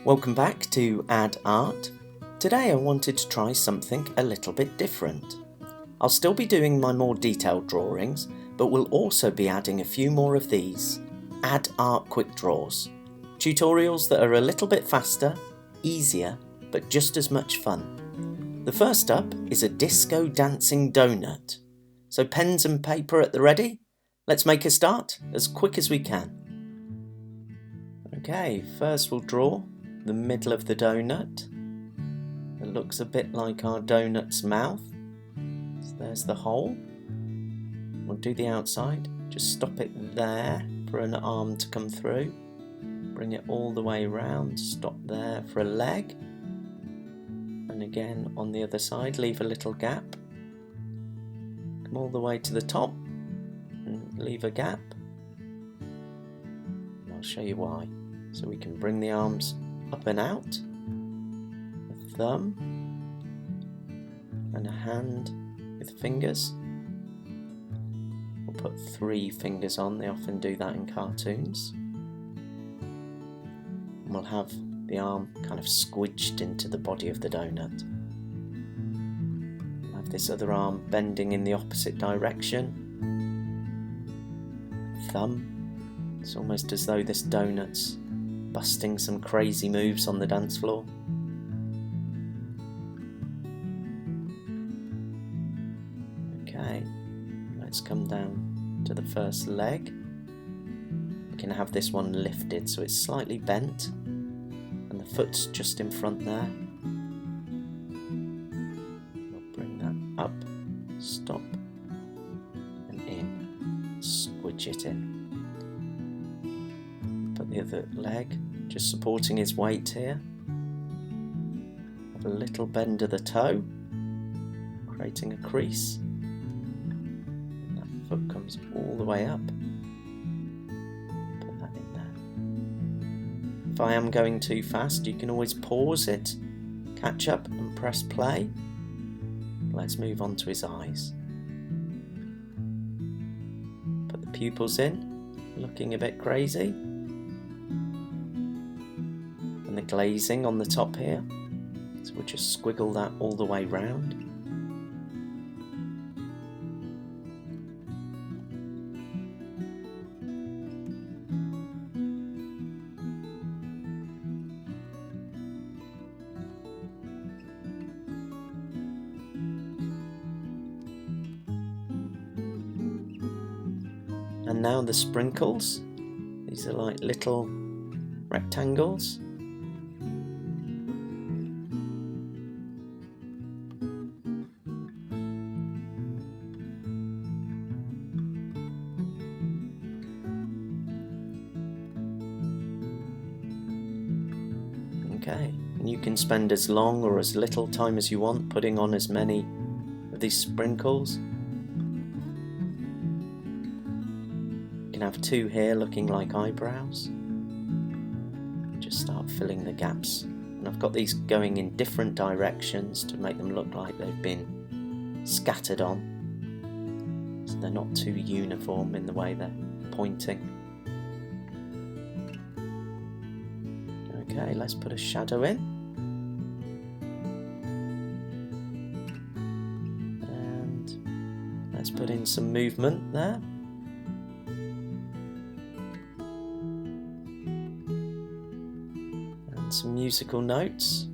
Welcome back to Add Art. Today I wanted to try something a little bit different. I'll still be doing my more detailed drawings, but we'll also be adding a few more of these Add Art quick draws. Tutorials that are a little bit faster, easier, but just as much fun. The first up is a disco dancing donut. So pens and paper at the ready? Let's make a start as quick as we can. Okay, first we'll draw the middle of the donut. It looks a bit like our donut's mouth. So there's the hole. We'll do the outside. Just stop it there for an arm to come through. Bring it all the way around. Stop there for a leg. And again on the other side, leave a little gap. Come all the way to the top and leave a gap. And I'll show you why. So we can bring the arms up and out, a thumb and a hand with fingers. We'll put 3 fingers on, they often do that in cartoons. And we'll have the arm kind of squidged into the body of the donut. We'll have this other arm bending in the opposite direction. Thumb. It's almost as though this donut's busting some crazy moves on the dance floor. Okay, let's come down to the first leg. We can have this one lifted so it's slightly bent and the foot's just in front there. We'll bring that up, stop and in, squidge it in. The other leg, just supporting his weight here. Have a little bend of the toe, creating a crease. And that foot comes all the way up. Put that in there. If I am going too fast, you can always pause it, catch up and press play. Let's move on to his eyes. Put the pupils in, looking a bit crazy. And the glazing on the top here, so we'll just squiggle that all the way round. And now the sprinkles, these are like little rectangles. Okay, and you can spend as long or as little time as you want putting on as many of these sprinkles. You can have 2 here looking like eyebrows. Just start filling the gaps. And I've got these going in different directions to make them look like they've been scattered on. So they're not too uniform in the way they're pointing. Okay, let's put a shadow in. And let's put in some movement there. And some musical notes.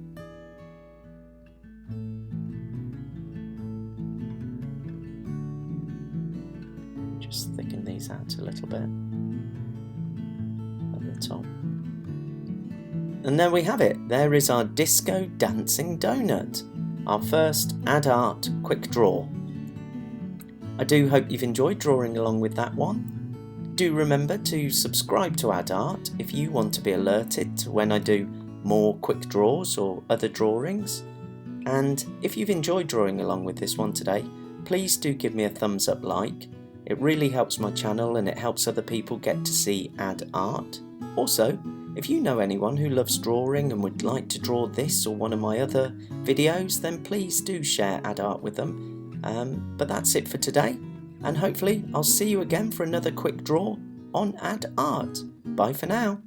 Just thicken these out a little bit at the top. And there we have it, there is our disco dancing donut, our first Add Art quick draw. I do hope you've enjoyed drawing along with that one. Do remember to subscribe to Add Art if you want to be alerted to when I do more quick draws or other drawings. And if you've enjoyed drawing along with this one today, please do give me a thumbs up like. It really helps my channel and it helps other people get to see Add Art. Also, if you know anyone who loves drawing and would like to draw this or one of my other videos, then please do share Add Art with them. But that's it for today, and hopefully I'll see you again for another quick draw on Add Art. Bye for now.